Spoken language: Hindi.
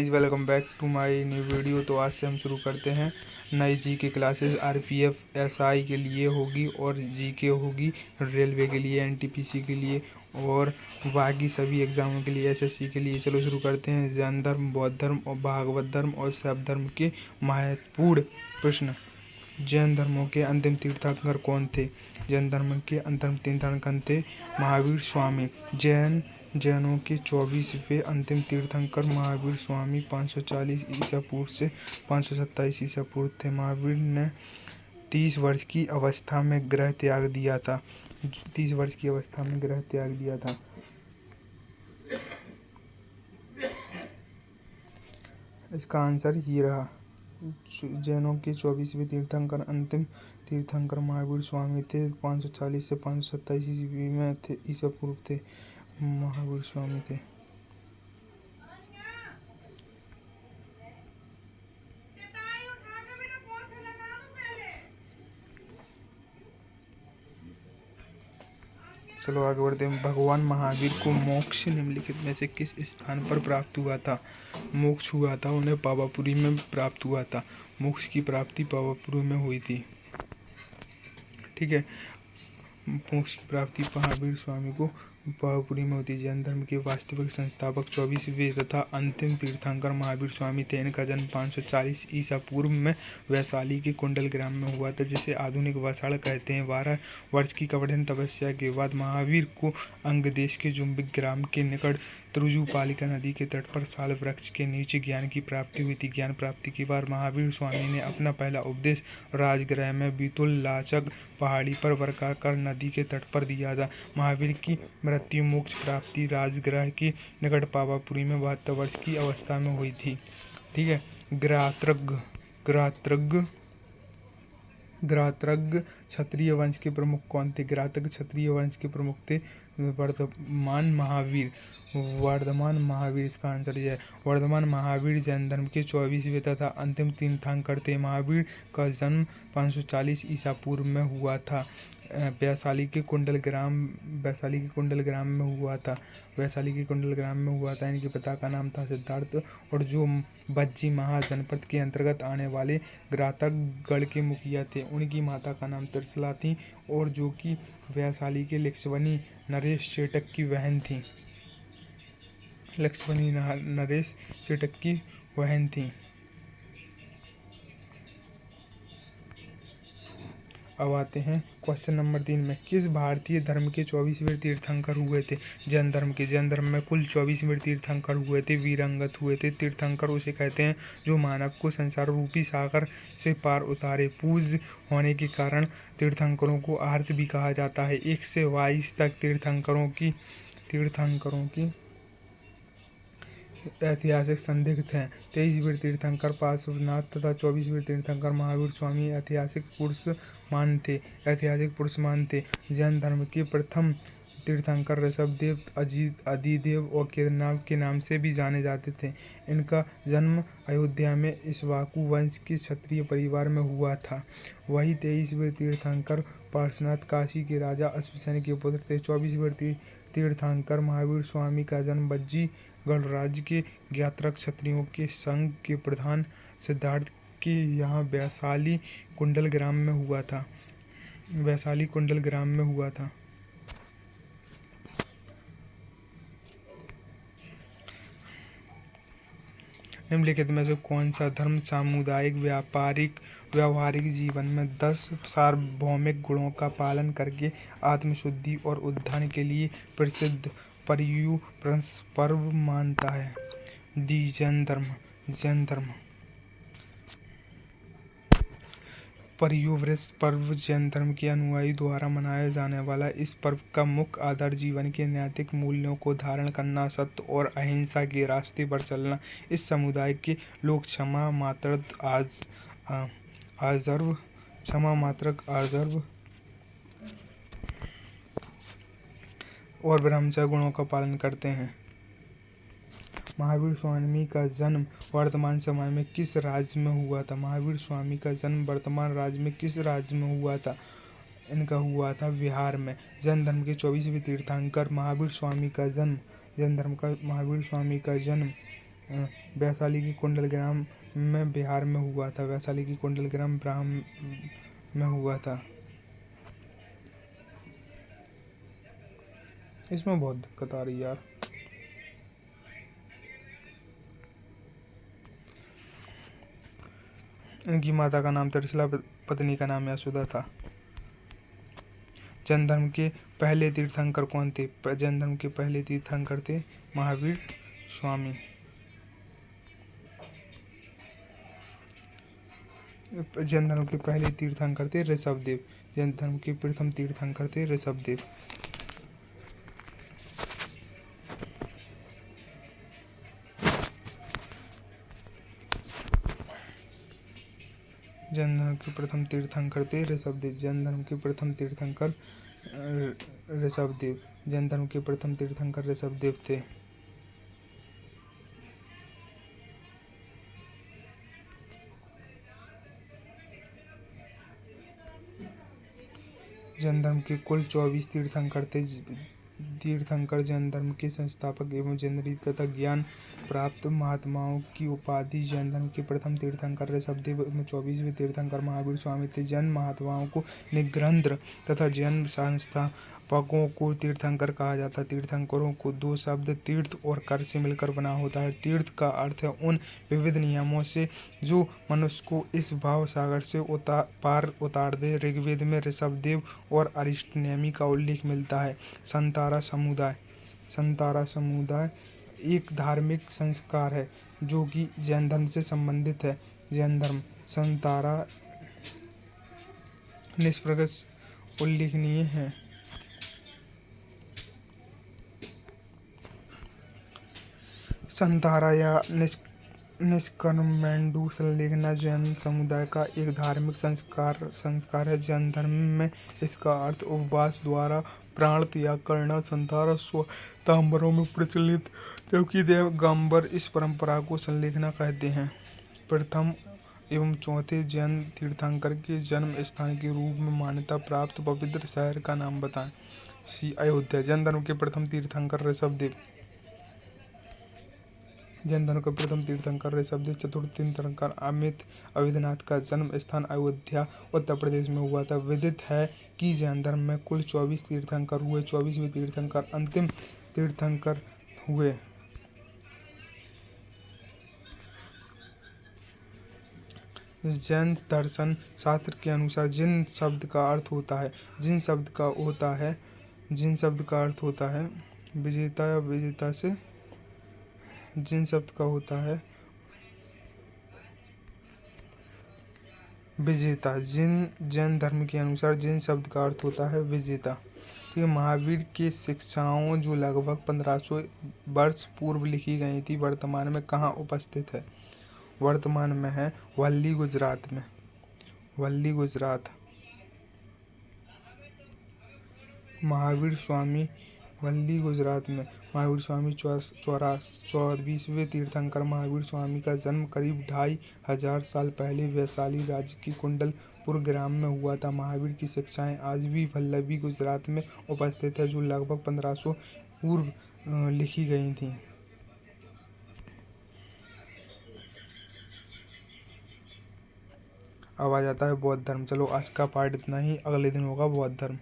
Welcome back to my new video. तो आज से हम शुरू करते हैं नई जी के क्लासेस। आरपीएफ एसआई के लिए होगी और जीके होगी रेलवे के लिए, एनटीपीसी के लिए और बाकी सभी एग्जामों के लिए, एसएससी के लिए। चलो शुरू करते हैं। जैन धर्म, बौद्ध धर्म और भागवत धर्म और शैव धर्म के महत्वपूर्ण प्रश्न। जैन धर्मों के अंतिम तीर्थंकर कौन थे? जैन धर्म के अंतिम तीर्थंकर थे महावीर स्वामी। जैनों के 24वें अंतिम तीर्थंकर महावीर स्वामी 540 ईसा पूर्व से 527 ईसा पूर्व थे। महावीर ने 30 वर्ष की अवस्था में गृह त्याग दिया था। 30 वर्ष की अवस्था में गृह त्याग दिया था। इसका आंसर ये रहा। जैनों के 24वें तीर्थंकर अंतिम तीर्थंकर महावीर स्वामी थे। 540 से 527 ईस्वी में थे, ईसा पूर्व थे महावीर स्वामी थे। चलो आगे बढ़ते हैं। भगवान महावीर को मोक्ष निम्नलिखित में से किस स्थान पर प्राप्त हुआ था? मोक्ष हुआ था उन्हें पावापुरी में प्राप्त हुआ था। मोक्ष की प्राप्ति पावापुरी में हुई थी। ठीक है, मोक्ष की प्राप्ति महावीर स्वामी को पावापुरी में होती है। जैन धर्म के वास्तविक संस्थापक 24वें तथा अंतिम तीर्थंकर महावीर स्वामी थे। इनका जन्म 540 ईसा पूर्व में वैशाली के कुंडल ग्राम में हुआ था, जिसे आधुनिक वसाड़ कहते हैं। 12 वर्ष की कठिन तपस्या के बाद महावीर को अंग देश के जुम्बिक ग्राम के निकट त्रिजुपालिका नदी के तट पर साल वृक्ष के नीचे ज्ञान की प्राप्ति हुई थी। ज्ञान प्राप्ति के बाद महावीर स्वामी ने अपना पहला उपदेश राजगृह में बीतुल-लाचक पहाड़ी पर वर्काकर नदी के तट पर दिया था। महावीर की मृत्यु मोक्ष प्राप्ति राजगृह के निकट पावापुरी में 72 वर्ष की अवस्था में हुई थी। ठीक है, घृताग्र क्षत्रिय वंश के प्रमुख कौन थे? घृताग्र क्षत्रिय वंश के प्रमुख थे वर्धमान महावीर। इसका आंसर यह है। वर्धमान महावीर जैन धर्म के 24वें तथा अंतिम तीर्थंकर थे। महावीर का जन्म 540 ईसा पूर्व में हुआ था। वैशाली के कुंडल ग्राम में हुआ था। इनके पिता का नाम था सिद्धार्थ और जो बज्जी महाजनपद के अंतर्गत आने वाले घृतागढ़ के मुखिया थे। उनकी माता का नाम त्रिशला थी और जो कि वैशाली के लक्ष्मणी नरेश चेटक की बहन थी। अब आते हैं क्वेश्चन नंबर 3 में। किस भारतीय धर्म के 24वें तीर्थंकर हुए थे? जैन धर्म में कुल 24वें तीर्थंकर हुए थे। वीरंगत हुए थे। तीर्थंकर उसे कहते हैं जो मानव को संसार रूपी सागर से पार उतारे। पूज्य होने के कारण तीर्थंकरों को आर्त भी कहा जाता है। 1 से 22 तक तीर्थंकरों की ऐतिहासिक संदिग्ध हैं। 23वें तीर्थंकर पार्श्वनाथ तथा 24वें तीर्थंकर महावीर स्वामी ऐतिहासिक पुरुष मान थे। जैन धर्म के प्रथम तीर्थंकर ऋषभदेव, अधिदेव और केदारनाथ के नाम से भी जाने जाते थे। इनका जन्म अयोध्या में इक्ष्वाकु वंश के क्षत्रिय परिवार में हुआ था। वही 23वें तीर्थंकर पार्श्वनाथ काशी के राजा अश्वसेन के पुत्र थे। 24वें तीर्थंकर महावीर स्वामी का जन्म बज्जी गणराज्य के ज्ञात्रक क्षत्रियों के संघ के प्रधान सिद्धार्थ के यहाँ वैशाली कुंडल ग्राम में हुआ था। निम्नलिखित में से कौन सा धर्म सामुदायिक व्यावहारिक जीवन में 10 सार्वभौमिक गुणों का पालन करके आत्मशुद्धि और उत्थान के लिए प्रसिद्ध पर्युव्रत पर्व मानता है? जैन धर्म। पर्युव्रत पर्व जैन धर्म के अनुयायी द्वारा मनाया जाने वाला इस पर्व का मुख्य आधार जीवन के नैतिक मूल्यों को धारण करना, सत्य और अहिंसा के रास्ते पर चलना। इस समुदाय के लोग क्षमा, आर्जव और ब्रह्मचर्य गुणों का पालन करते हैं। महावीर स्वामी का जन्म वर्तमान समय में किस राज्य में हुआ था? महावीर स्वामी का जन्म वर्तमान राज्य में किस राज्य में हुआ था? इनका हुआ था बिहार में। जैन धर्म के 24वें तीर्थंकर महावीर स्वामी का जन्म वैशाली की कुंडल ग्राम में बिहार में हुआ था। वैशाली की कुंडल ग्राम बिहार में हुआ था। इसमें बहुत दिक्कत आ रही है यार। इनकी माता का नाम त्रिशला, पत्नी का नाम यशोदा था। जैन धर्म के पहले तीर्थंकर कौन थे? जैन धर्म के पहले तीर्थंकर थे महावीर स्वामी। जैन धर्म के पहले तीर्थंकर थे ऋषभदेव। जैन धर्म के प्रथम तीर्थंकर थे ऋषभदेव। जैन धर्म के प्रथम तीर्थंकर थे ऋषभदेव। जैन धर्म के प्रथम तीर्थंकर ऋषभदेव। जैन धर्म के प्रथम तीर्थंकर ऋषभदेव थे। जैन धर्म के कुल 24 तीर्थंकर थे। तीर्थंकर जैन धर्म के संस्थापक एवं जैनरी तथा ज्ञान प्राप्त महात्माओं की उपाधि। जैन धर्म के प्रथम तीर्थंकर ऋषभदेव एवं 24वें तीर्थंकर महावीर स्वामी थे। जैन महात्माओं को निगंध्र तथा जैन संस्थापकों को तीर्थंकर कहा जाता है। तीर्थंकरों को दो शब्द तीर्थ और कर से मिलकर बना होता है। तीर्थ का अर्थ है उन विविध नियमों से जो मनुष्य को इस भाव सागर से पार उतार दे। ऋग्वेद में ऋषभदेव और अरिष्टनेमी का उल्लेख मिलता है। संतारा समुदाय एक धार्मिक संस्कार है जो कि जैन धर्म से संबंधित है। जैन धर्म संतारा निष्प्रकट उल्लेखनीय है। संतारा या निष्कर्मेंडु संलेखना जैन समुदाय का एक धार्मिक संस्कार है। जैन धर्म में इसका अर्थ उपवास द्वारा प्राण त्याग करना। संतारा श्वेतांबरों में प्रचलित, जबकि दिगंबर इस परंपरा को संलेखना कहते हैं। प्रथम एवं चौथे जैन तीर्थंकर के जन्म स्थान के रूप में मान्यता प्राप्त पवित्र शहर का नाम बताएं। अयोध्या। जैन धर्म के प्रथम तीर्थंकर ऋषभदेव। जैन धर्म का प्रथम तीर्थंकर ऋषभदेव। चतुर्थ तीर्थंकर अमित का जन्म स्थान अयोध्या उत्तर प्रदेश में हुआ था। विदित है कि जैन धर्म में कुल 24 तीर्थंकर हुए। 24वें तीर्थंकर अंतिम तीर्थंकर हुए। जैन दर्शन शास्त्र के अनुसार जिन शब्द का अर्थ होता है विजेता या विजेता से जिन शब्द का होता है विजेता। जैन धर्म के अनुसार जिन शब्द का अर्थ होता है विजेता। तो महावीर की शिक्षाओं जो लगभग 1500 वर्ष पूर्व लिखी गई थी वर्तमान में कहाँ उपस्थित है? वर्तमान में है वल्ली, गुजरात में। वल्ली, गुजरात। महावीर स्वामी वल्ली, गुजरात में। महावीर स्वामी 24वें तीर्थंकर महावीर स्वामी का जन्म करीब 2500 साल पहले वैशाली राज्य की कुंडलपुर ग्राम में हुआ था। महावीर की शिक्षाएं आज भी वल्लभी, गुजरात में उपस्थित है, जो लगभग 1500 पूर्व लिखी गई थी। अब आ जाता है बौद्ध धर्म। चलो आज का पार्ट इतना ही, अगले दिन होगा बौद्ध धर्म।